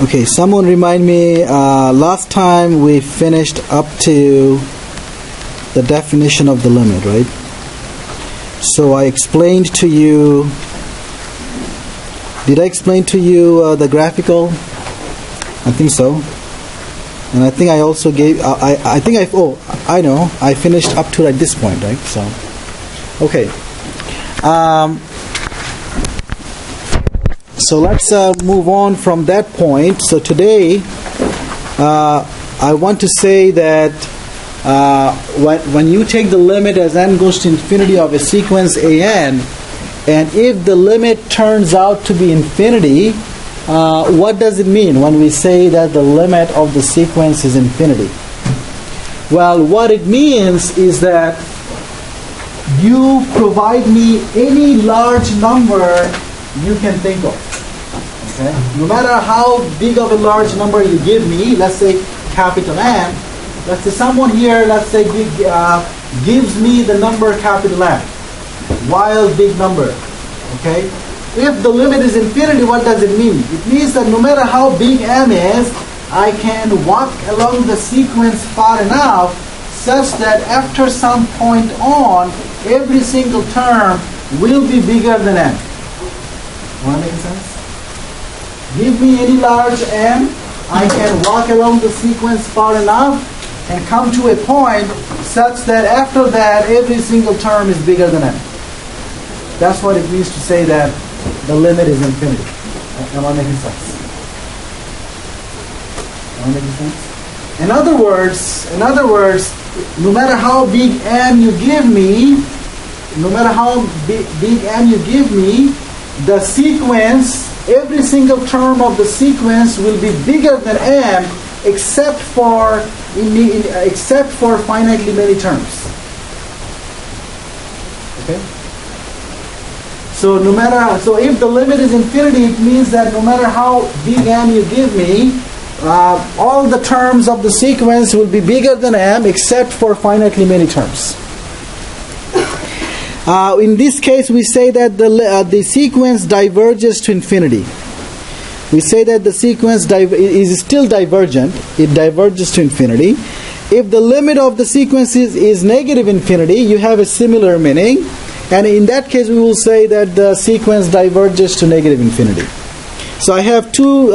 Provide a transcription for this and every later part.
Okay, someone remind me, last time we finished up to the definition of the limit, right? So I explained to you, did I explain to you the graphical? I think so. And I think I also gave, I know, I finished up to at this point, right? So, okay. So let's move on from that point. So today, I want to say that when you take the limit as n goes to infinity of a sequence an, and if the limit turns out to be infinity, what does it mean when we say that the limit of the sequence is infinity? Well, what it means is that you provide me any large number you can think of. Okay? No matter how big of a large number you give me, let's say capital N, let's say someone here, let's say gives me the number capital N, wild big number. Okay? If the limit is infinity, what does it mean? It means that no matter how big M is, I can walk along the sequence far enough such that after some point on, every single term will be bigger than M. Does that make sense? Give me any large M, I can walk along the sequence far enough and come to a point such that after that, every single term is bigger than M. That's what it means to say that the limit is infinity. Am I making sense? Am I making sense? In other words, no matter how big M you give me, the sequence, every single term of the sequence will be bigger than M, except for finitely many terms. Okay. So if the limit is infinity, it means that no matter how big M you give me, all the terms of the sequence will be bigger than M except for finitely many terms. In this case, we say that the sequence diverges to infinity. We say that the sequence is still divergent. It diverges to infinity. If the limit of the sequence is negative infinity, you have a similar meaning. And in that case, we will say that the sequence diverges to negative infinity. So I have two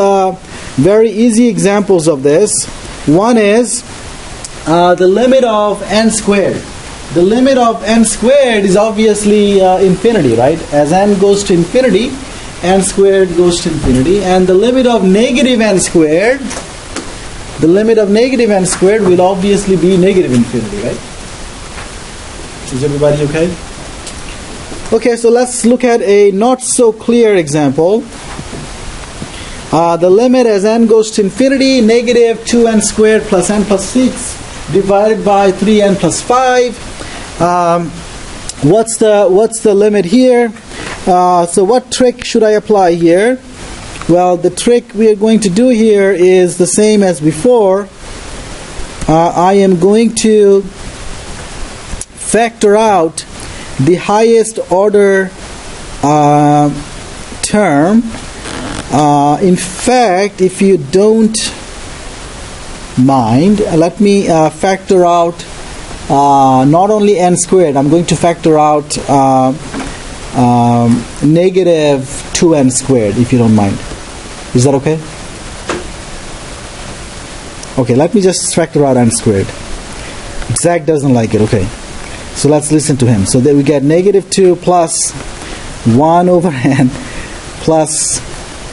very easy examples of this. One is the limit of n squared. The limit of n squared is obviously infinity, right? As n goes to infinity, n squared goes to infinity. And the limit of negative n squared, will obviously be negative infinity, right? Is everybody okay? Okay, so let's look at a not so clear example. The limit as n goes to infinity, negative 2n squared plus n plus 6 divided by 3n plus 5. What's the limit here? So what trick should I apply here? Well, the trick we are going to do here is the same as before. I am going to factor out the highest order term. In fact, if you don't mind, let me factor out not only n squared. I'm going to factor out negative 2n squared, if you don't mind. Is that okay? Okay, let me just factor out n squared. Zach doesn't like it. Okay. So let's listen to him. So that we get negative 2 plus 1 over n plus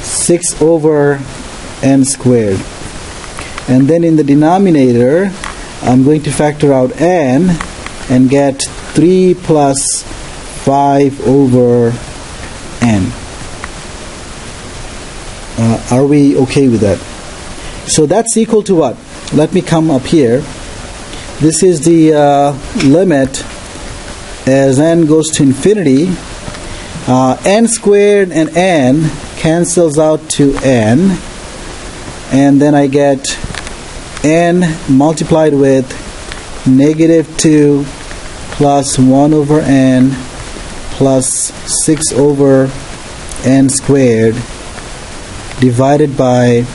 6 over n squared. And then in the denominator, I'm going to factor out n and get 3 plus 5 over n. Are we okay with that? So that's equal to what? Let me come up here. This is the limit as n goes to infinity. N squared and n cancels out to n, and then I get n multiplied with negative 2 plus 1 over n plus 6 over n squared divided by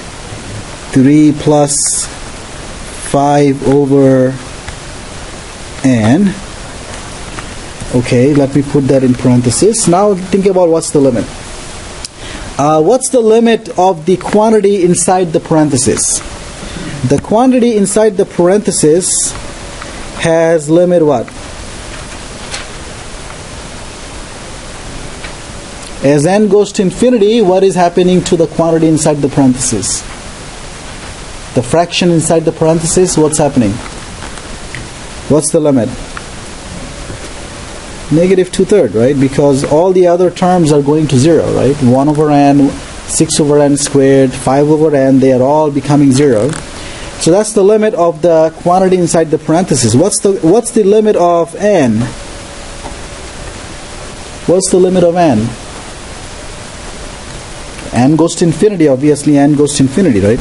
3 plus 5 over n. Okay, let me put that in parentheses. Now think about what's the limit. What's the limit of the quantity inside the parentheses? The quantity inside the parentheses has limit what? As n goes to infinity, what is happening to the quantity inside the parentheses? The fraction inside the parentheses, what's happening? What's the limit? Negative 2/3, right? Because all the other terms are going to 0, right? 1 over n, 6 over n squared, 5 over n, they are all becoming 0. So that's the limit of the quantity inside the parentheses. What's the limit of n? What's the limit of n? N goes to infinity, obviously n goes to infinity, right?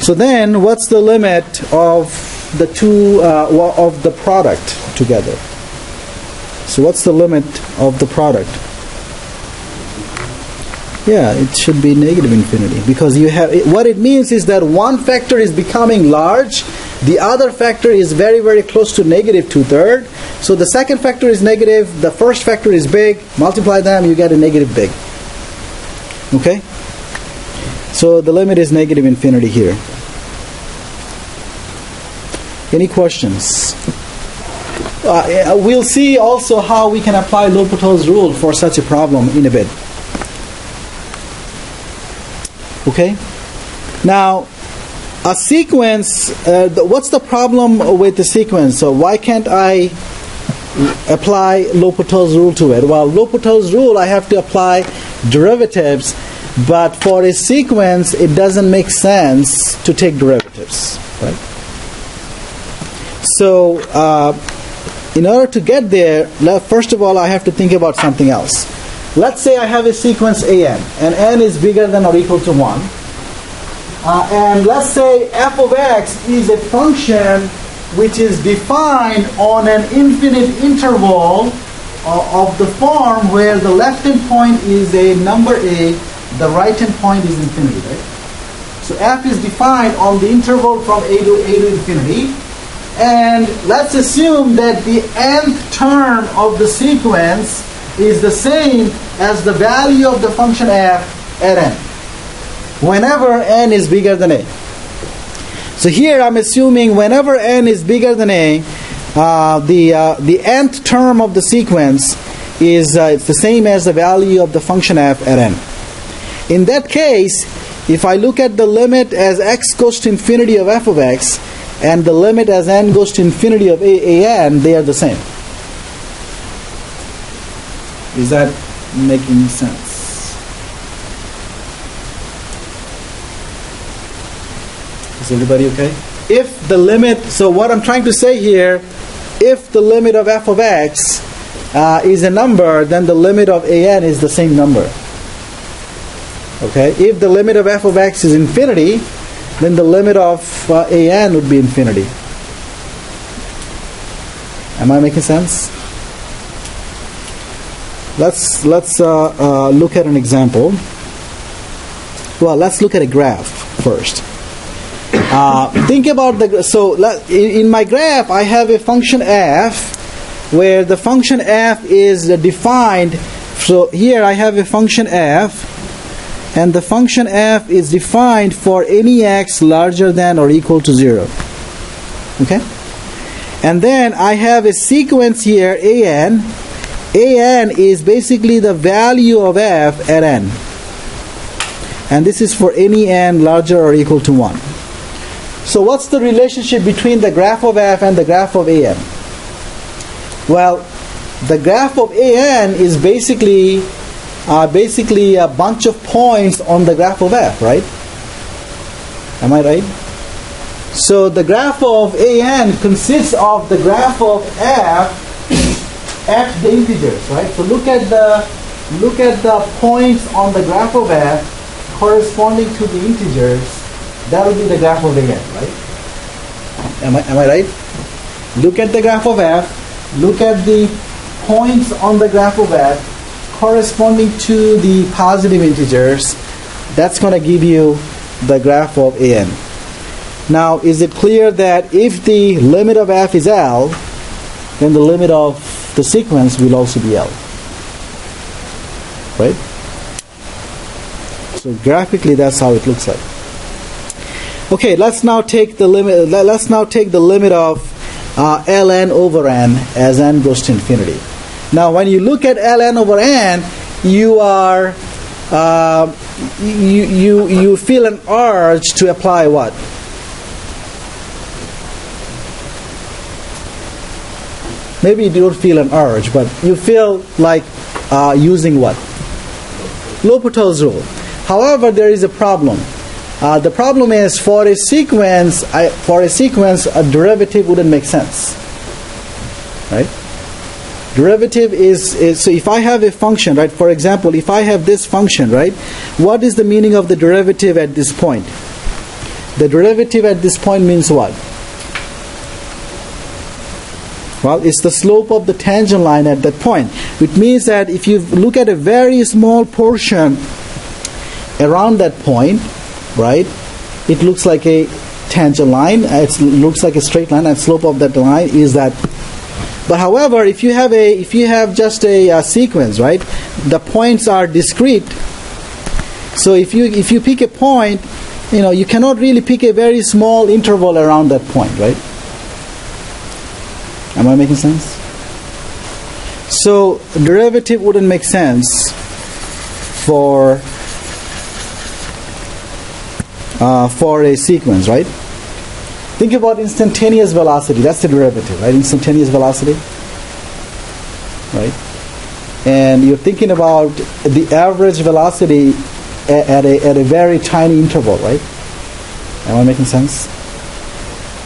So then what's the limit of the two, of the product together? So what's the limit of the product? Yeah, it should be negative infinity, because you have, what it means is that one factor is becoming large, the other factor is very, very close to negative 2/3. So the second factor is negative, the first factor is big, multiply them, you get a negative big. Okay? So the limit is negative infinity here. Any questions? We'll see also how we can apply L'Hopital's rule for such a problem in a bit. Okay? Now, a sequence, what's the problem with the sequence? So why can't I apply L'Hopital's rule to it? Well, L'Hopital's rule, I have to apply derivatives, but for a sequence, it doesn't make sense to take derivatives, right? So, in order to get there, first of all, I have to think about something else. Let's say I have a sequence an, and n is bigger than or equal to 1. And let's say f of x is a function which is defined on an infinite interval of the form where the left-hand point is a number a, the right-hand point is infinity, right? So f is defined on the interval from a to infinity. And let's assume that the nth term of the sequence is the same as the value of the function f at n, whenever n is bigger than a. So here I'm assuming whenever n is bigger than a, the nth term of the sequence is it's the same as the value of the function f at n. In that case, if I look at the limit as x goes to infinity of f of x, and the limit as n goes to infinity of an, they are the same. Is that making sense? Is everybody okay? If the limit, so what I'm trying to say here, if the limit of f of x is a number, then the limit of an is the same number. Okay? If the limit of f of x is infinity, then the limit of an would be infinity. Am I making sense? Let's look at an example. Well, let's look at a graph first. Think about in my graph I have a function f, where the function f is defined. So here I have a function f, and the function f is defined for any x larger than or equal to 0. Okay? And then I have a sequence here, an. An is basically the value of f at n. And this is for any n larger or equal to 1. So what's the relationship between the graph of f and the graph of an? Well, the graph of an is basically a bunch of points on the graph of f, right? Am I right? So the graph of an consists of the graph of f at the integers, right? So look at the points on the graph of f corresponding to the integers. That will be the graph of an, right? Am I right? Look at the graph of f. Look at the points on the graph of f corresponding to the positive integers. That's going to give you the graph of an. Now, is it clear that if the limit of f is L, then the limit of the sequence will also be L? Right? So graphically, that's how it looks like. Okay, let's now take the limit. Let's now take the limit of ln over n as n goes to infinity. Now, when you look at ln over n, you are you feel an urge to apply what? Maybe you don't feel an urge, but you feel like using what? L'Hopital's rule. However, there is a problem. The problem is for a sequence, a derivative wouldn't make sense, right? Derivative is so if I have a function, right? For example, if I have this function, right? What is the meaning of the derivative at this point? The derivative at this point means what? Well, it's the slope of the tangent line at that point. It means that if you look at a very small portion around that point, right, it looks like a tangent line. It looks like a straight line, and slope of that line is that. But however, if you have just a sequence, right, the points are discrete. So if you pick a point, you cannot really pick a very small interval around that point, right? Am I making sense? So derivative wouldn't make sense for a sequence, right? Think about instantaneous velocity. That's the derivative, right? Instantaneous velocity, right? And you're thinking about the average velocity at a very tiny interval, right? Am I making sense?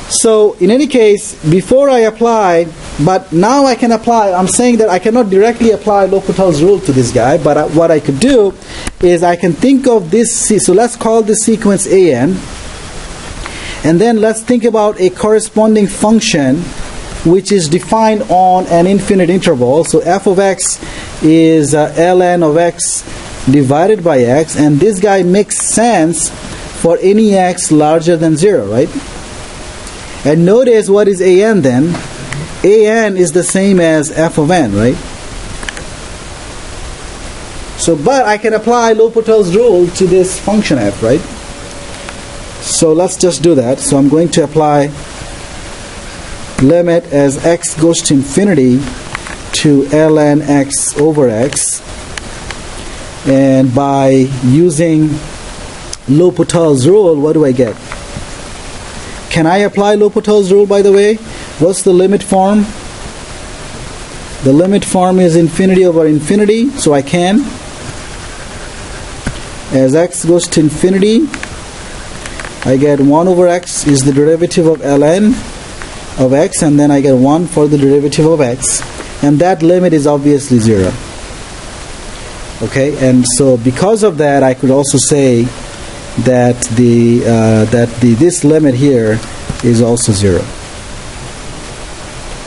So in any case, before I apply, but now I can apply, I'm saying that I cannot directly apply L'Hopital's rule to this guy, but what I could do is I can think of this, so let's call this sequence an, and then let's think about a corresponding function which is defined on an infinite interval. So f of x is ln of x divided by x, and this guy makes sense for any x larger than 0, right? And notice what is an then? An is the same as f of n, right? So, but I can apply L'Hopital's rule to this function f, right? So let's just do that. So I'm going to apply limit as x goes to infinity to ln x over x. And by using L'Hopital's rule, what do I get? Can I apply L'Hopital's rule, by the way? What's the limit form? The limit form is infinity over infinity, so I can. As x goes to infinity, I get 1 over x is the derivative of ln of x, and then I get 1 for the derivative of x. And that limit is obviously 0. Okay, and so because of that, I could also say that this limit here is also 0.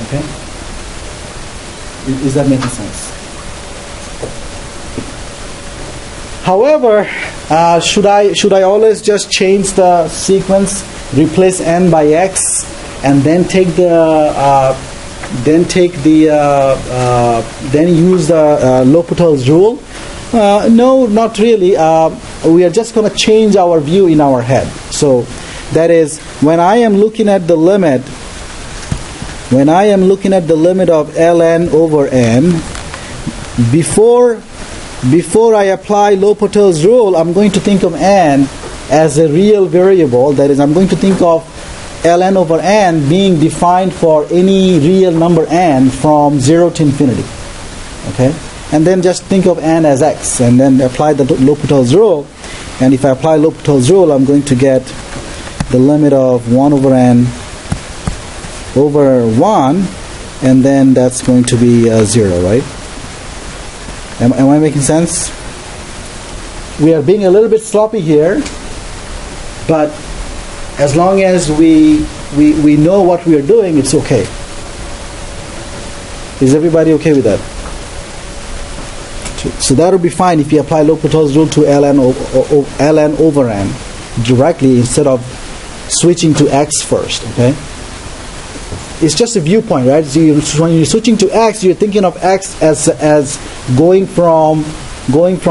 Okay? Is that making sense? However, should I always just change the sequence, replace n by x, and then use the L'Hopital's rule? No, not really. We are just going to change our view in our head. So that is, when I am looking at the limit of ln over n, before I apply L'Hopital's rule, I'm going to think of n as a real variable. That is, I'm going to think of ln over n being defined for any real number n from 0 to infinity. Okay? And then just think of n as x, and then apply the L'Hopital's rule. And if I apply L'Hopital's rule, I'm going to get the limit of 1 over n over 1, and then that's going to be 0, right? Am I making sense? We are being a little bit sloppy here, but as long as we know what we are doing, it's okay. Is everybody okay with that? So that will be fine if you apply L'Hopital's rule to ln over n. directly instead of switching to x first. Okay, it's just a viewpoint, right? So when you're switching to x, you're thinking of x as going from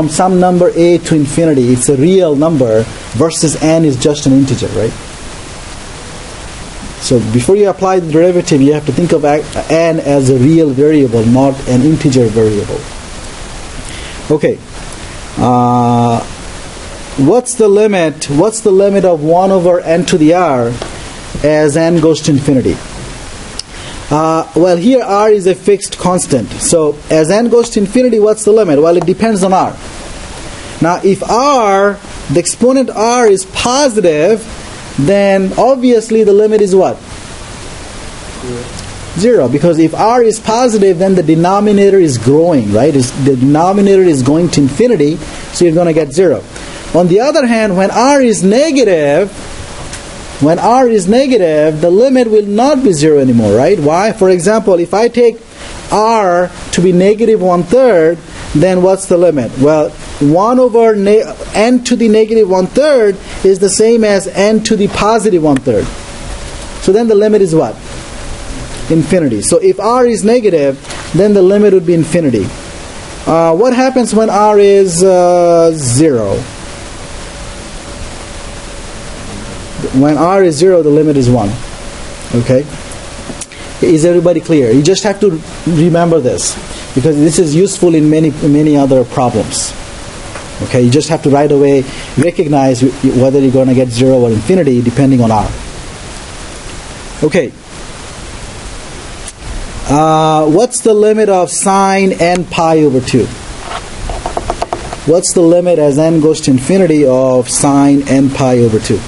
some number a to infinity. It's a real number versus n is just an integer, right? So before you apply the derivative, you have to think of n as a real variable, not an integer variable. Okay. What's the limit? What's the limit of 1 over n to the r as n goes to infinity? Well, here r is a fixed constant. So as n goes to infinity, what's the limit? Well, it depends on r. Now, if r, the exponent r is positive, then obviously the limit is what? 0. Because if r is positive, then the denominator is growing, right? The denominator is going to infinity, so you're going to get 0. On the other hand, when r is negative, the limit will not be 0 anymore, right? Why? For example, if I take r to be negative 1/3, then what's the limit? Well, 1 over n to the negative 1/3 is the same as n to the positive 1/3. So then the limit is what? Infinity. So if r is negative, then the limit would be infinity. What happens when r is 0? When r is 0, the limit is 1. Okay? Is everybody clear? You just have to remember this, because this is useful in many other problems. Okay? You just have to right away recognize whether you're going to get 0 or infinity depending on r. Okay. What's the limit of sine n pi over 2? What's the limit as n goes to infinity of sine n pi over 2?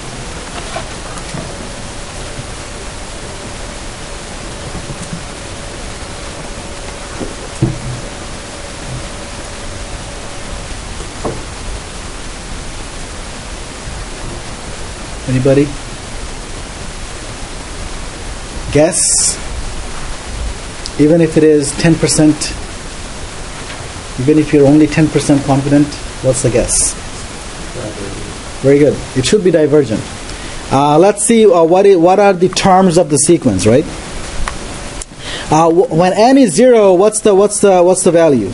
Anybody? Guess? Even if it is 10%, even if you're only 10% confident, what's the guess? Very good. It should be divergent. Let's see what are the terms of the sequence, right? When n is 0, what's the value?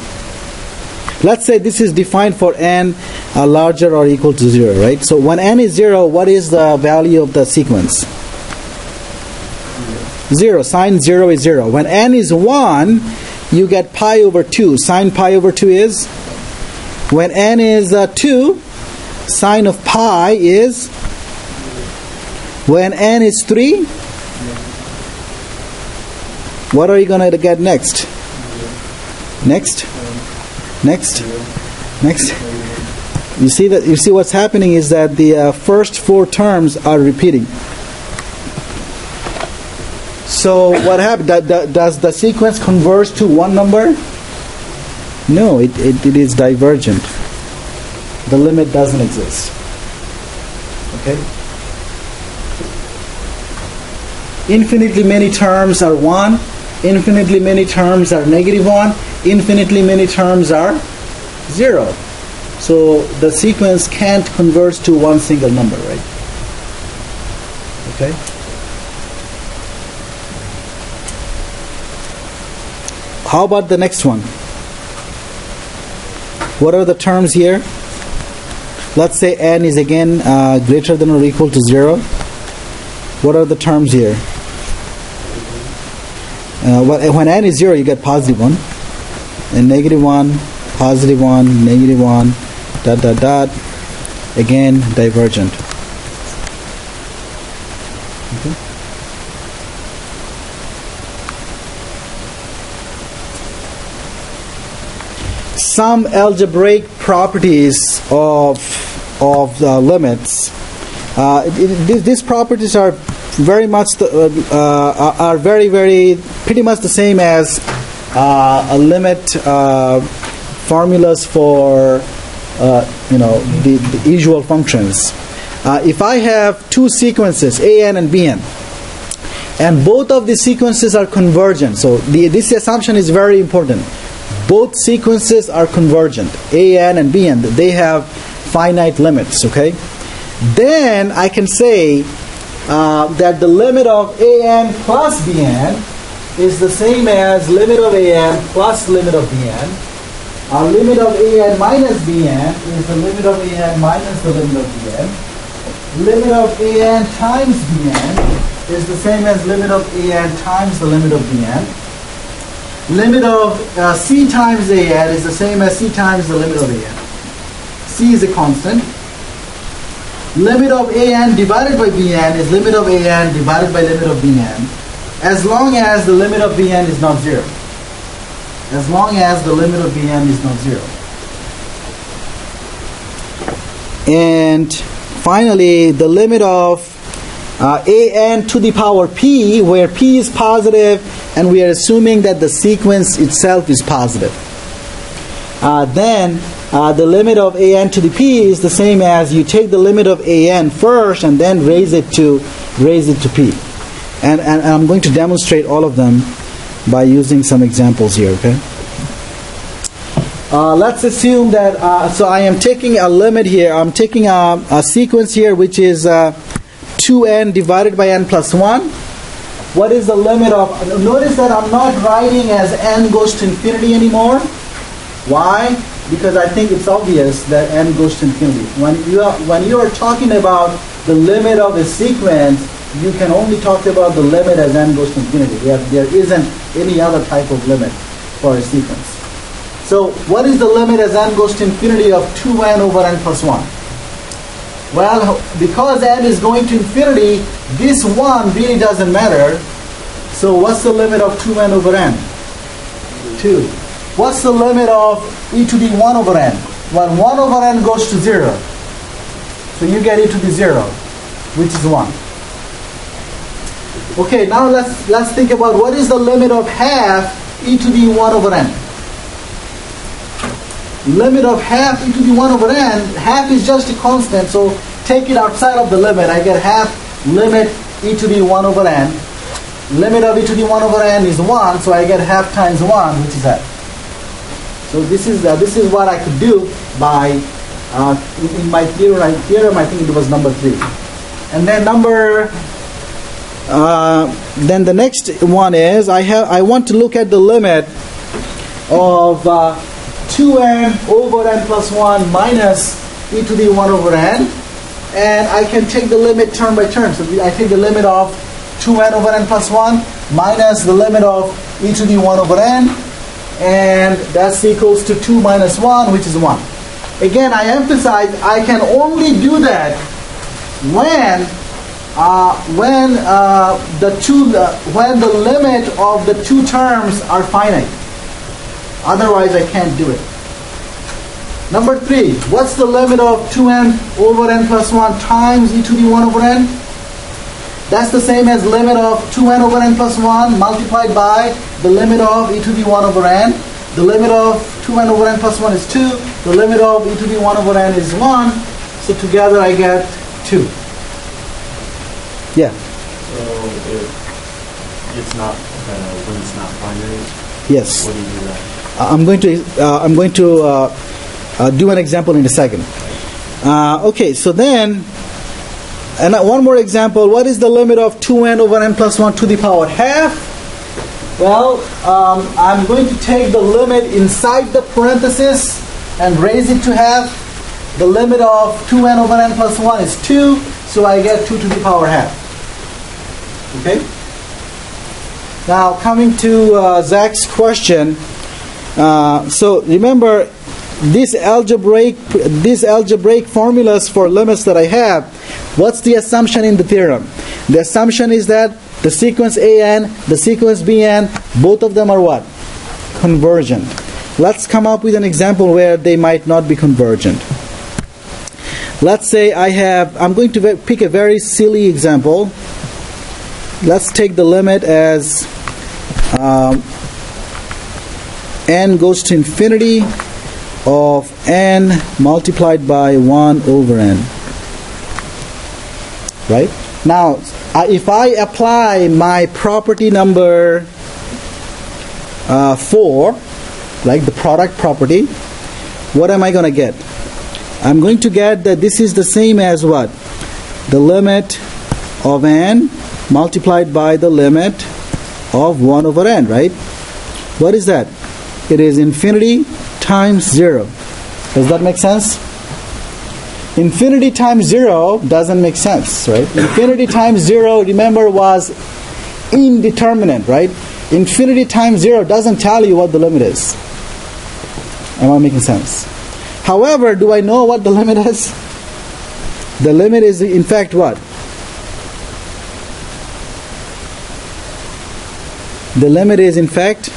Let's say this is defined for n larger or equal to 0, right? So when n is 0, what is the value of the sequence? 0. Sine 0 is 0. When n is 1, you get pi over 2. Sine pi over 2 is? When n is 2, sine of pi is? When n is 3, what are you going to get next? Next? You see what's happening is that the first 4 terms are repeating. So what happens? Does the sequence converge to one number? No, it is divergent. The limit doesn't exist. Okay? Infinitely many terms are 1. Infinitely many terms are negative 1. Infinitely many terms are 0. So the sequence can't converge to one single number, right? Okay? How about the next one? What are the terms here? Let's say n is again greater than or equal to 0. What are the terms here? When n is 0, you get positive 1. And negative 1, positive 1, negative 1, ... Again, divergent. Okay. Some algebraic properties of the limits. These properties are very much pretty much the same as a limit formulas for the usual functions. If I have 2 sequences, an and bn, and both of the sequences are convergent, so this assumption is very important. Both sequences are convergent, an and bn. They have finite limits. Okay. then I can say that the limit of an plus bn is the same as limit of an plus limit of bn. Limit of an minus bn is the limit of an minus the limit of bn. Limit of an times bn is the same as limit of an times the limit of bn. Limit of c times an is the same as c times the limit of an. C is a constant. Limit of an divided by bn is limit of an divided by limit of bn, as long as the limit of bn is not 0. As long as the limit of bn is not 0. And finally, the limit of an to the power p, where p is positive, and we are assuming that the sequence itself is positive. Then the limit of an to the p is the same as you take the limit of an first and then raise it to p. And I'm going to demonstrate all of them by using some examples here, okay? Let's assume that, so I am taking a limit here. I'm taking a sequence here which is 2n divided by n plus 1. What is the limit of, notice that I'm not writing as n goes to infinity anymore. Why? Because I think it's obvious that n goes to infinity. When you are talking about the limit of a sequence, you can only talk about the limit as n goes to infinity. There isn't any other type of limit for a sequence. So what is the limit as n goes to infinity of 2n over n plus 1? Well, because n is going to infinity, this 1 really doesn't matter. So what's the limit of 2n over n? 2. What's the limit of e to the 1 over n? Well, 1 over n goes to 0. So you get e to the 0, which is 1. Okay, now let's think about what is the limit of half e to the 1 over n. Limit of half e to the 1 over n, half is just a constant, so take it outside of the limit. I get half limit e to the 1 over n. Limit of e to the 1 over n is 1, so I get half times 1, which is that. So this is what I could do by, in my theorem, I think it was number 3. And then then the next one is, I want to look at the limit of 2n over n plus 1 minus e to the 1 over n, and I can take the limit term by term. So I take the limit of 2n over n plus 1 minus the limit of e to the 1 over n, and that's equals to 2 minus 1, which is 1. Again, I emphasize I can only do that when the limit of the two terms are finite. Otherwise, I can't do it. Number 3, what's the limit of 2n over n plus 1 times e to the 1 over n? That's the same as limit of 2n over n plus 1 multiplied by the limit of e to the 1 over n. The limit of 2n over n plus 1 is 2. The limit of e to the 1 over n is 1. So together I get 2. Yeah? So if it's not, when it's not finite, yes. What do you do that? I'm going to do an example in a second. Okay, so then, and one more example. What is the limit of 2n over n plus 1 to the power half? Well, I'm going to take the limit inside the parenthesis and raise it to half. The limit of 2n over n plus 1 is 2, so I get 2 to the power half. Okay? Now, coming to Zach's question. So remember, these algebraic formulas for limits that I have, what's the assumption in the theorem? The assumption is that the sequence an, the sequence bn, both of them are what? Convergent. Let's come up with an example where they might not be convergent. Let's say I'm going to pick a very silly example. Let's take the limit as n goes to infinity of n multiplied by 1 over n. Right? Now, if I apply my property number 4, like the product property, what am I going to get? I'm going to get that this is the same as what? The limit of n multiplied by the limit of 1 over n, right? What is that? It is infinity times 0. Does that make sense? Infinity times 0 doesn't make sense, right? Infinity times 0, remember, was indeterminate, right? Infinity times 0 doesn't tell you what the limit is. Am I making sense? However, do I know what the limit is? The limit is, in fact, what? The limit is, in fact,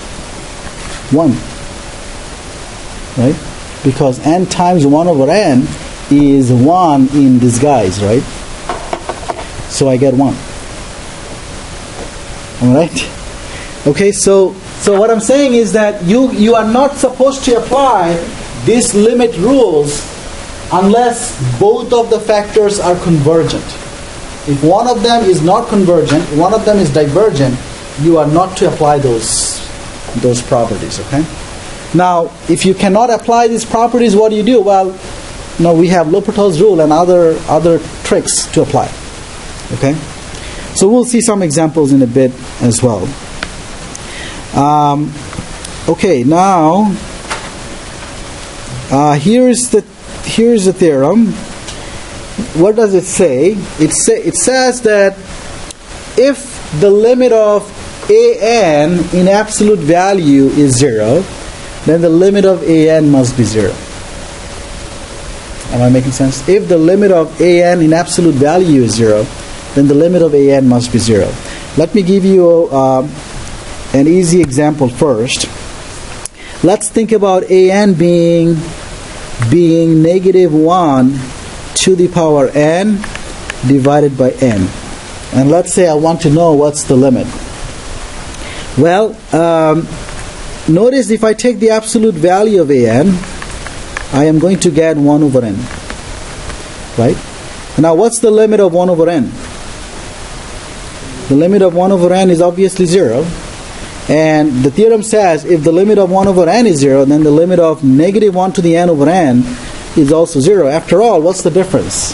1. Right? Because n times 1 over n is 1 in disguise, right? So I get 1. Alright? Okay, so what I'm saying is that you are not supposed to apply these limit rules unless both of the factors are convergent. If one of them is not convergent, one of them is divergent, you are not to apply those properties, okay? Now, if you cannot apply these properties, what do? Well, we have L'Hopital's rule and other tricks to apply, okay? So we'll see some examples in a bit as well. Okay, now here's the theorem. What does it say? It says that if the limit of an in absolute value is 0, then the limit of an must be 0. Am I making sense? If the limit of an in absolute value is 0, then the limit of an must be 0. Let me give you an easy example first. Let's think about an being -1 to the power n divided by n. And let's say I want to know what's the limit. Well, notice if I take the absolute value of an, I am going to get 1 over n. Right? Now what's the limit of 1 over n? The limit of 1 over n is obviously 0. And the theorem says if the limit of 1 over n is 0, then the limit of -1 to the n over n is also 0. After all, what's the difference?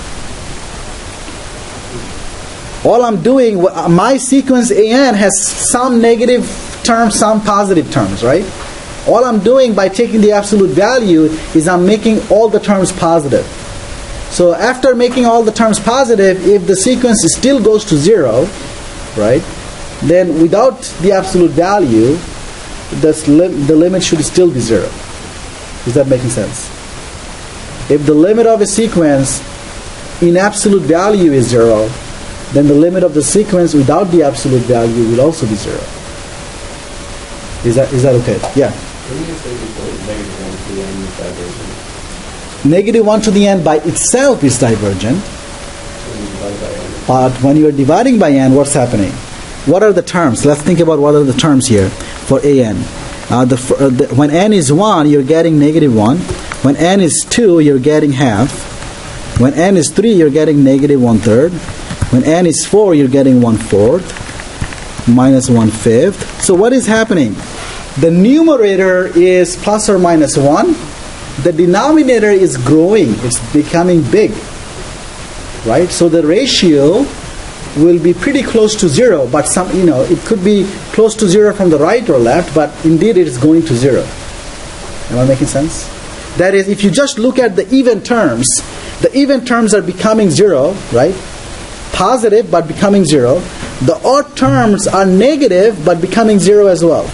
All I'm doing, my sequence an has some negative terms, some positive terms, right? All I'm doing by taking the absolute value is I'm making all the terms positive. So after making all the terms positive, if the sequence still goes to 0, right, then without the absolute value, the limit should still be 0. Is that making sense? If the limit of a sequence in absolute value is 0, then the limit of the sequence without the absolute value will also be 0. Is that okay? Yeah. What did you say before -1 to the n is divergent? -1 to the n by itself is divergent. When you divide by n. But when you are dividing by n, what's happening? What are the terms? Let's think about what are the terms here for an. When n is 1, you're getting -1. When n is 2, you're getting half. When n is 3, you're getting -1/3. When n is 4, you're getting 1/4, minus 1/5. So what is happening? The numerator is plus or minus 1. The denominator is growing. It's becoming big. Right? So the ratio will be pretty close to 0, but it could be close to 0 from the right or left, but indeed it is going to 0. Am I making sense? That is, if you just look at the even terms are becoming 0, right? Positive but becoming 0. The odd terms are negative but becoming 0 as well.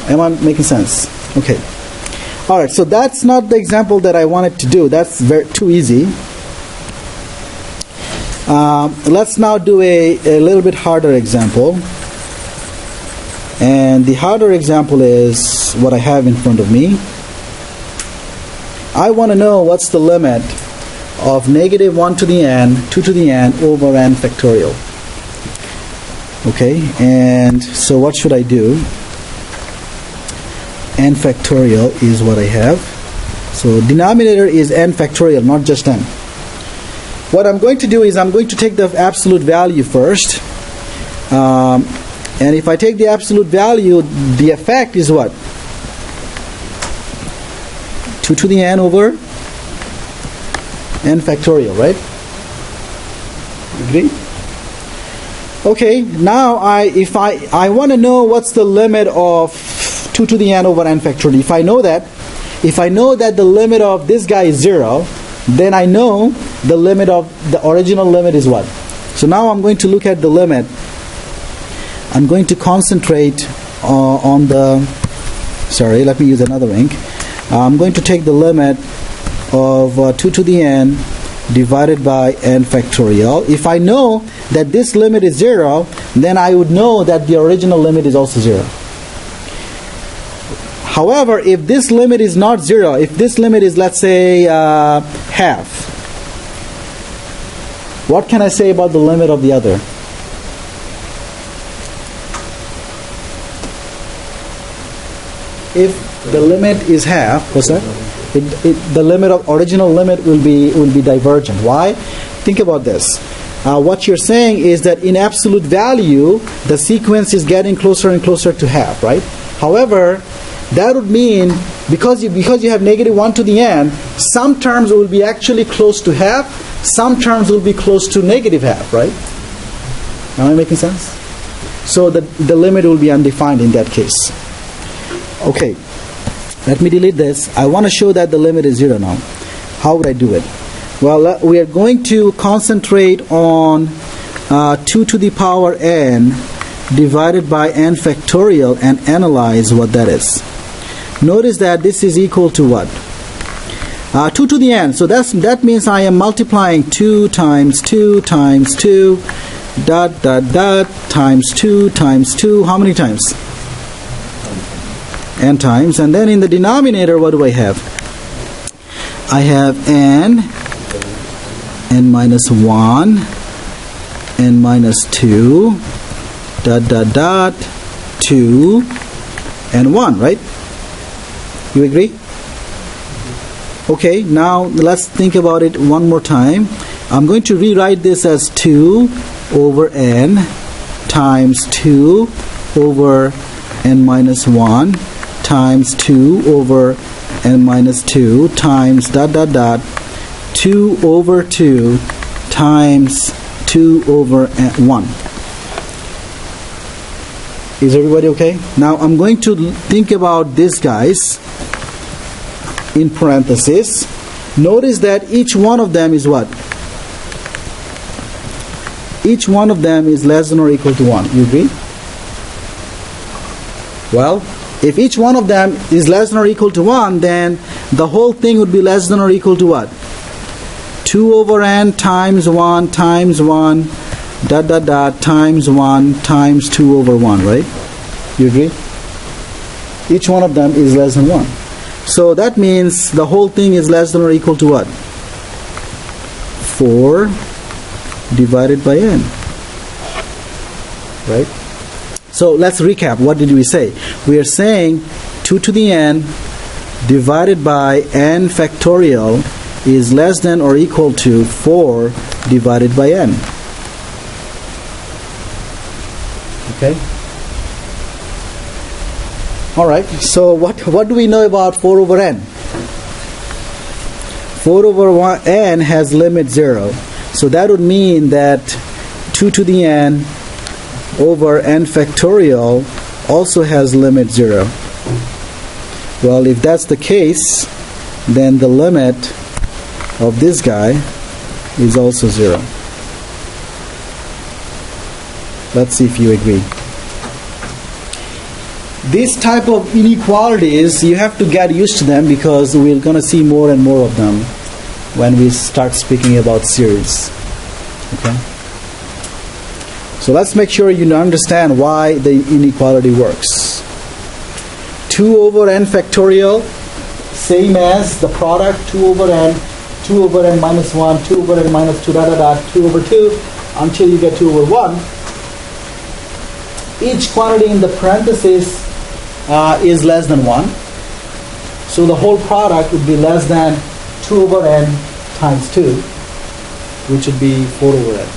Am I making sense? Okay. All right, so that's not the example that I wanted to do. That's too easy. Let's now do a little bit harder example. And the harder example is what I have in front of me. I want to know what's the limit of -1 to the n, 2 to the n, over n factorial. Okay, and so what should I do? N factorial is what I have. So denominator is n factorial, not just n. What I'm going to do is I'm going to take the absolute value first. And if I take the absolute value, the effect is what? 2 to the n over n factorial, right? Agree? Okay, now if I want to know what's the limit of 2 to the n over n factorial, if I know that the limit of this guy is 0, then I know the limit of the original limit is what? So now I'm going to look at the limit. I'm going to concentrate on the, sorry, let me use another ink. I'm going to take the limit of 2 to the n divided by n factorial. If I know that this limit is 0, then I would know that the original limit is also 0. However, if this limit is not 0, if this limit is, let's say, half, what can I say about the limit of the other? If the limit is half, what's that? The limit of original limit will be divergent. Why? Think about this. What you're saying is that in absolute value, the sequence is getting closer and closer to half, right? However, that would mean because you have negative 1 to the n, some terms will be actually close to half, some terms will be close to negative half, right? Am I making sense? So the limit will be undefined in that case. Okay, let me delete this. I want to show that the limit is 0 now. How would I do it? Well, we are going to concentrate on 2 to the power n divided by n factorial and analyze what that is. Notice that this is equal to what? 2 to the n. So that means I am multiplying 2 times 2 times 2 dot dot dot times 2 times 2. How many times? N times. And then in the denominator, what do I have? I have n minus 1, n minus 2, dot dot dot, 2, and 1, right? You agree? Okay, now let's think about it one more time. I'm going to rewrite this as 2 over n times 2 over n minus 1 times 2 over n minus 2 times dot dot dot 2 over 2 times 2 over 1. Is everybody okay? Now I'm going to think about these guys in parentheses. Notice that each one of them is what? Each one of them is less than or equal to 1. You agree? Well, if each one of them is less than or equal to 1, then the whole thing would be less than or equal to what? 2 over n times 1 dot dot dot times 1 times 2 over 1, right? You agree? Each one of them is less than 1. So that means the whole thing is less than or equal to what? 4 divided by n. Right? So let's recap. What did we say? We are saying 2 to the n divided by n factorial is less than or equal to 4 divided by n. Okay? Alright, so what do we know about 4 over n? 4 over n has limit 0. So that would mean that 2 to the n over n factorial also has limit 0. Well, if that's the case, then the limit of this guy is also 0. Let's see if you agree. These type of inequalities, you have to get used to them because we're going to see more and more of them when we start speaking about series. Okay? So let's make sure you understand why the inequality works. 2 over n factorial, same as the product 2 over n minus 1, 2 over n minus 2, dot dot dot, 2 over 2, until you get 2 over 1. Each quantity in the parentheses is less than 1. So the whole product would be less than 2 over n times 2, which would be 4 over n.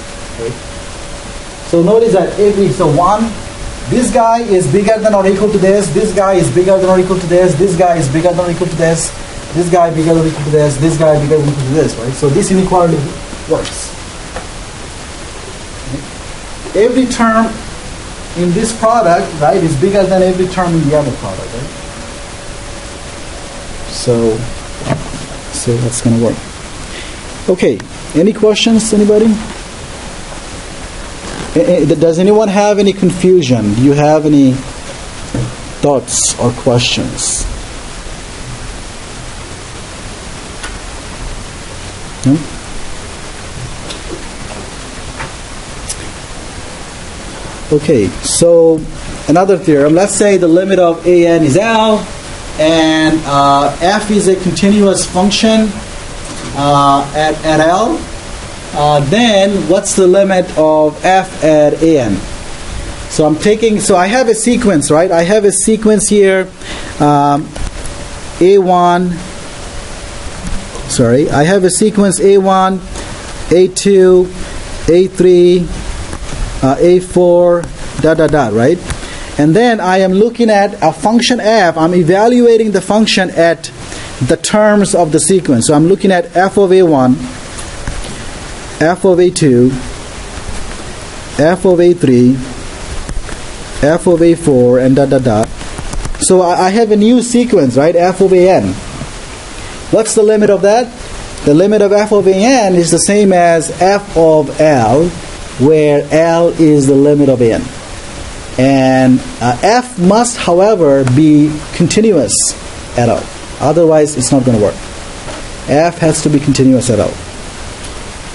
Right? So notice that so 1, this guy is bigger than or equal to this guy is bigger than or equal to this guy is bigger than or equal to this this guy bigger than or equal to this guy bigger than or equal to this, right? So this inequality works. Okay. Every term in this product, right, is bigger than every term in the other product, right? So that's going to work. Okay, any questions, anybody? Does anyone have any confusion? Do you have any thoughts or questions? No? Okay, so another theorem. Let's say the limit of an is L, and f is a continuous function at L. Then what's the limit of f at an? So I have a sequence, right? I have a sequence here, A1, I have a sequence A1, A2, A3, A4, right? And then I am looking at a function f. I'm evaluating the function at the terms of the sequence. So I'm looking at f of A1, f of A2, f of A3, f of A4, and So I have a new sequence, right? F of an. What's the limit of that? The limit of f of an is the same as f of L, where L is the limit of n. And f must, however, be continuous at L. Otherwise, it's not going to work. F has to be continuous at L,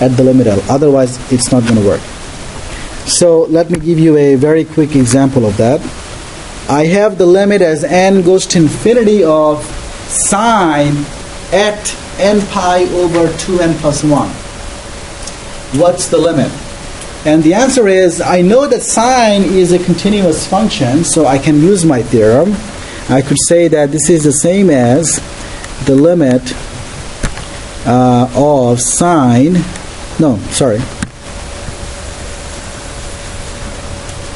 at the limit L. Otherwise, it's not going to work. So let me give you a very quick example of that. I have the limit as n goes to infinity of sine at n pi over 2n plus 1. What's the limit? And the answer is, I know that sine is a continuous function, so I can use my theorem. I could say that this is the same as the limit of sine. No, sorry.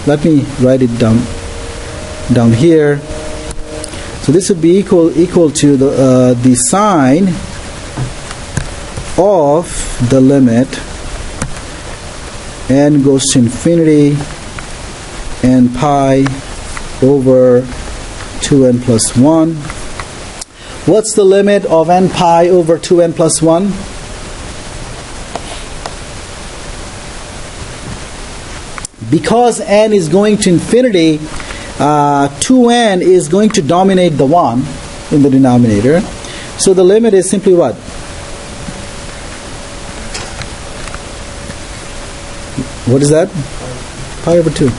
Let me write it down here. So this would be equal to the sine of the limit n goes to infinity and pi over 2n plus 1. What's the limit of n pi over 2n plus 1? Because n is going to infinity, 2n is going to dominate the 1 in the denominator. So the limit is simply what? What is that? Pi over 2.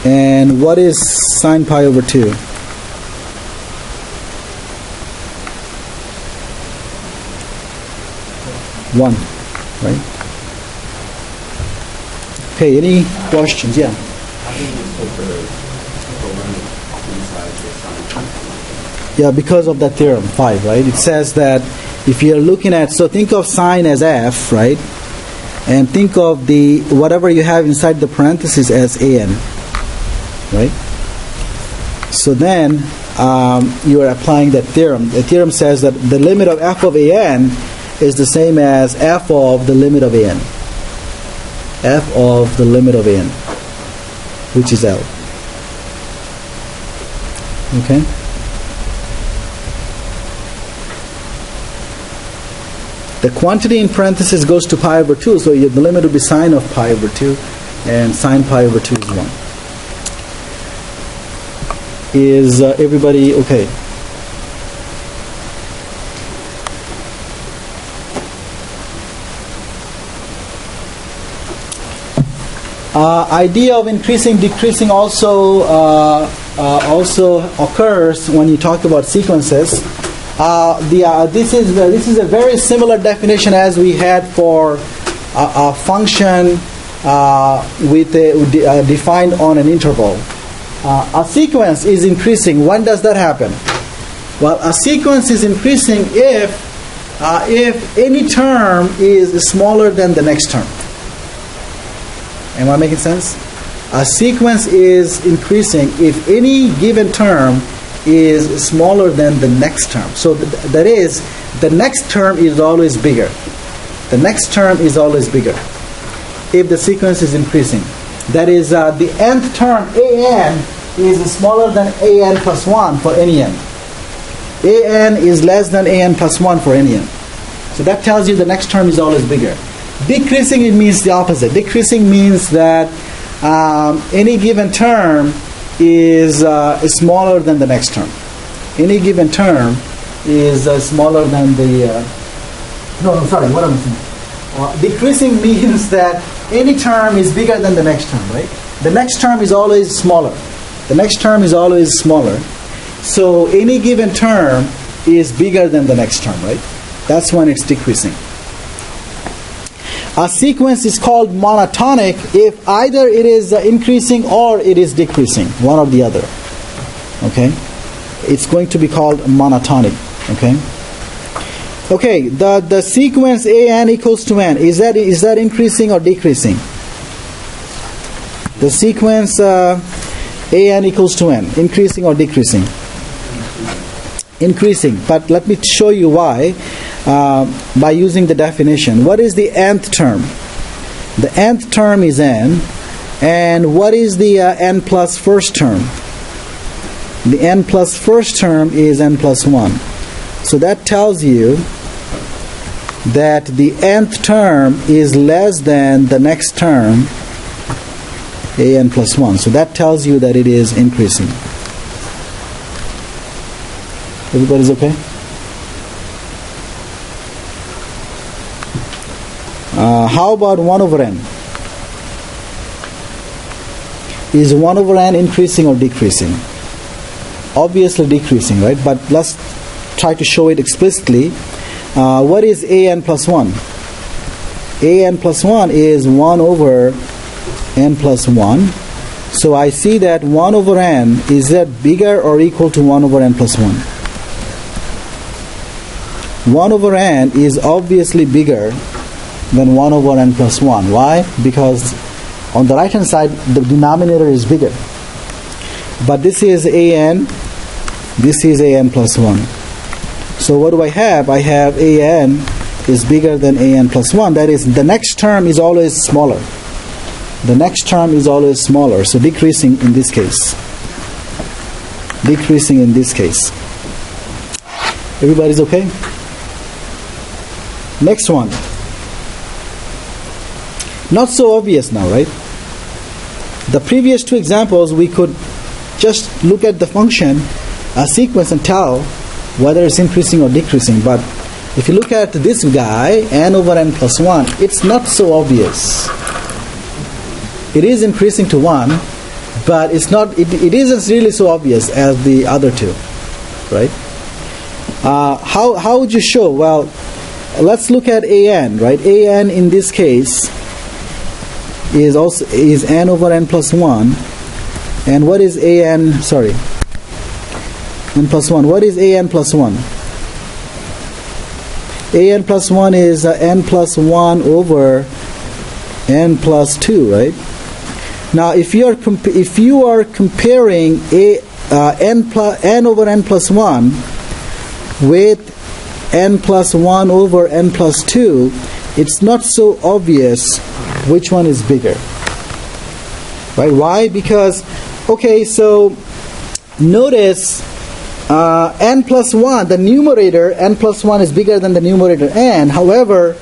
And what is sine pi over 2? One, right? Okay, any questions? Yeah. Yeah, because of that theorem, 5, right? It says that if you're looking at, so think of sine as f, right? And think of the whatever you have inside the parentheses as an, right? So then you are applying that theorem. The theorem says that the limit of f of an is the same as f of the limit of an. F of the limit of n, which is L. Okay? The quantity in parentheses goes to pi over 2, so the limit would be sine of pi over 2, and sine pi over 2 is 1. Is everybody okay? Idea of increasing, decreasing also occurs when you talk about sequences. This is a very similar definition as we had for a function defined on an interval. A sequence is increasing. When does that happen? Well, a sequence is increasing if any term is smaller than the next term. Am I making sense? A sequence is increasing if any given term is smaller than the next term. So that is, the next term is always bigger. The next term is always bigger if the sequence is increasing. That is, the nth term, an, is smaller than an plus 1 for any n. An is less than an plus 1 for any n. So that tells you the next term is always bigger. Decreasing, it means the opposite. Decreasing means that any given term is smaller than the next term. Any given term is smaller than the... what am I saying? Decreasing means that any term is bigger than the next term, right? The next term is always smaller. The next term is always smaller. So any given term is bigger than the next term, right? That's when it's decreasing. A sequence is called monotonic if either it is increasing or it is decreasing, one or the other. Okay? It's going to be called monotonic. Okay? Okay, the sequence an equals to n, is that increasing or decreasing? The sequence an equals to n, increasing or decreasing? Increasing. But let me show you why by using the definition. What is the nth term? The nth term is n. And what is the n plus first term? The n plus first term is n plus 1. So that tells you that the nth term is less than the next term, an plus 1. So that tells you that it is increasing. Everybody's okay? How about 1 over n? Is 1 over n increasing or decreasing? Obviously decreasing, right? But let's try to show it explicitly. What is an plus 1? An plus 1 is 1 over n plus 1. So I see that 1 over n, is that bigger or equal to 1 over n plus 1? 1 over n is obviously bigger than 1 over n plus 1. Why? Because on the right hand side the denominator is bigger. But this is an, this is an plus 1. So what do I have? I have an is bigger than an plus 1. That is, the next term is always smaller. The next term is always smaller. So decreasing in this case. Decreasing in this case. Everybody's okay? Next one. Not so obvious now, right? The previous two examples, we could just look at the function, a sequence, and tell whether it's increasing or decreasing. But if you look at this guy, n over n plus 1, it's not so obvious. It is increasing to 1, but it's not. It isn't really so obvious as the other two, right? How would you show? Well, let's look at an, right? An in this case is n over n plus 1. And what is an? Sorry. N plus 1. What is an plus 1? An plus 1 is n plus 1 over n plus 2, right? Now, if you are comparing n over n plus 1 with n plus 1 over n plus 2, it's not so obvious which one is bigger, right? Why? Because, okay, so notice n plus 1, the numerator n plus 1 is bigger than the numerator n. However,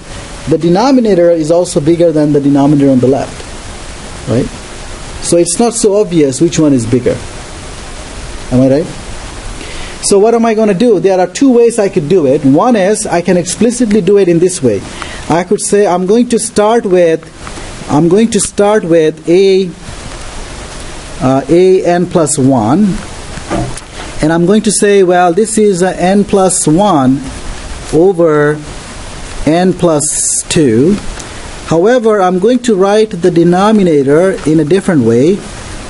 the denominator is also bigger than the denominator on the left, right? So it's not so obvious which one is bigger. Am I right? So what am I going to do? There are two ways I could do it. One is I can explicitly do it in this way. I could say I'm going to start with a n plus 1, and I'm going to say, well, this is n plus 1 over n plus 2. However, I'm going to write the denominator in a different way.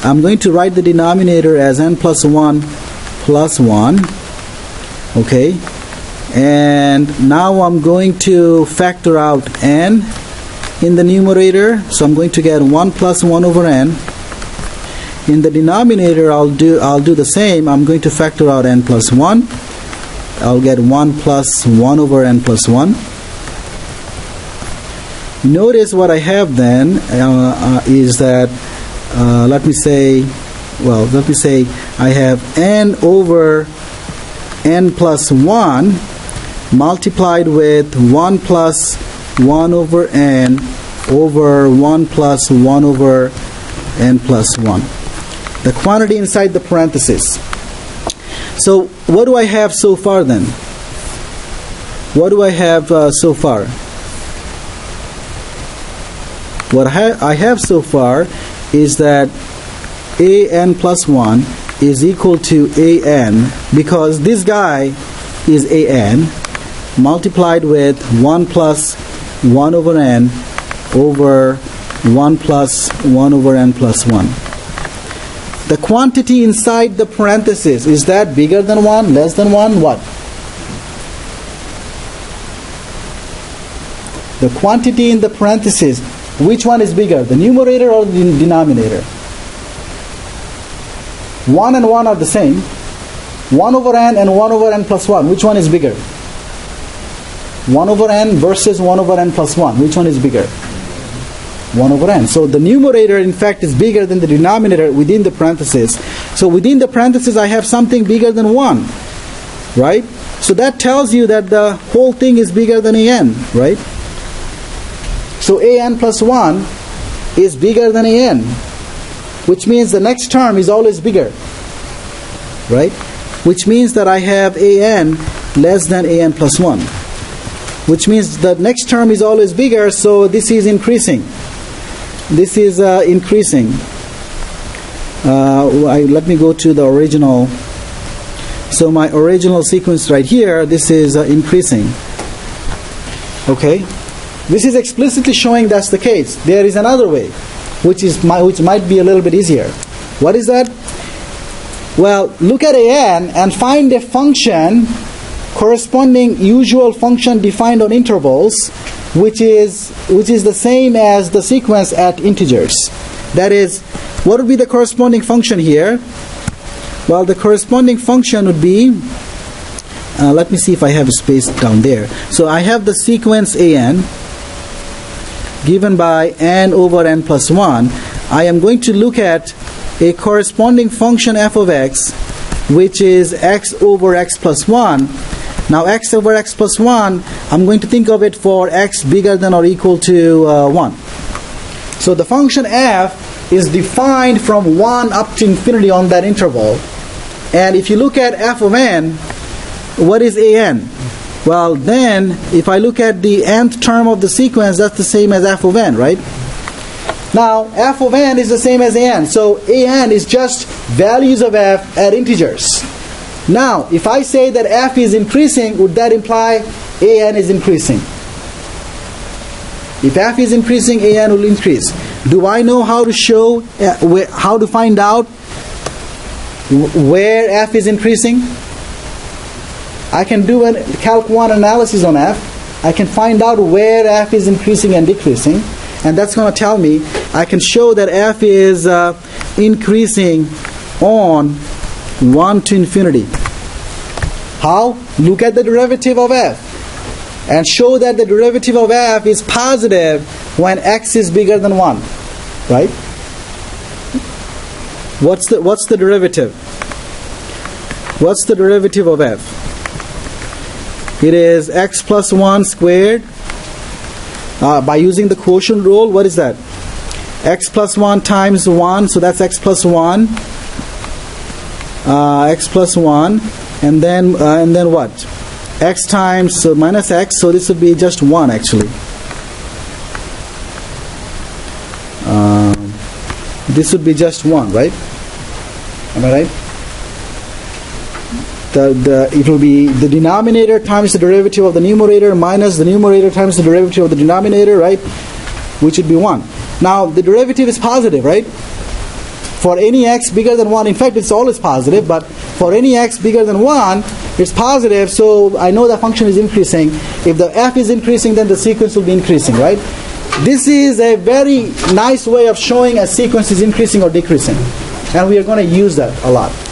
I'm going to write the denominator as n plus 1 plus 1. Okay? And now I'm going to factor out n in the numerator. So I'm going to get 1 plus 1 over n. In the denominator, I'll do the same. I'm going to factor out n plus 1. I'll get 1 plus 1 over n plus 1. Notice what I have then is that, let me say I have n over n plus 1 multiplied with 1 plus 1 over n over 1 plus 1 over n plus 1. The quantity inside the parenthesis. So what do I have so far then? What do I have so far? What I have so far is that an plus 1 is equal to an, because this guy is an, multiplied with 1 plus 1 over n over 1 plus 1 over n plus 1. The quantity inside the parenthesis, is that bigger than 1, less than 1, what? The quantity in the parenthesis, which one is bigger, the numerator or the denominator? 1 and 1 are the same. 1 over n and 1 over n plus 1, which one is bigger? 1 over n versus 1 over n plus 1, which one is bigger? 1 over n. So the numerator, in fact, is bigger than the denominator within the parenthesis. So within the parenthesis, I have something bigger than 1, right? So that tells you that the whole thing is bigger than an, right? So an plus 1 is bigger than an, which means the next term is always bigger, right? Which means that I have an less than an plus 1, which means the next term is always bigger, so this is increasing. This is increasing. Let me go to the original. So my original sequence right here, this is increasing. Okay? This is explicitly showing that's the case. There is another way, which might be a little bit easier. What is that? Well, look at an and find a function corresponding usual function defined on intervals, which is the same as the sequence at integers. That is, what would be the corresponding function here? Well, the corresponding function would be, let me see if I have a space down there. So I have the sequence an given by n over n plus 1. I am going to look at a corresponding function f of x, which is x over x plus 1. Now x over x plus 1, I'm going to think of it for x bigger than or equal to 1. So the function f is defined from 1 up to infinity on that interval. And if you look at f of n, what is an? Well, then, if I look at the nth term of the sequence, that's the same as f of n, right? Now, f of n is the same as an. So an is just values of f at integers. Now, if I say that f is increasing, would that imply an is increasing? If f is increasing, an will increase. Do I know how to show, how to find out where f is increasing? I can do a Calc1 analysis on f. I can find out where f is increasing and decreasing. And that's going to tell me, I can show that f is increasing on 1 to infinity. How? Look at the derivative of f. And show that the derivative of f is positive when x is bigger than 1. Right? What's the derivative? What's the derivative of f? It is x plus 1 squared. By using the quotient rule, what is that? X plus 1 times 1, so that's x plus 1. X plus 1, and then what? X times, so minus x, so this would be just 1 actually. This would be just 1, right? Am I right? It will be the denominator times the derivative of the numerator minus the numerator times the derivative of the denominator, right? Which would be 1. Now, the derivative is positive, right? For any x bigger than 1, in fact, it's always positive, but for any x bigger than 1, it's positive, so I know the function is increasing. If the f is increasing, then the sequence will be increasing, right? This is a very nice way of showing a sequence is increasing or decreasing. And we are going to use that a lot.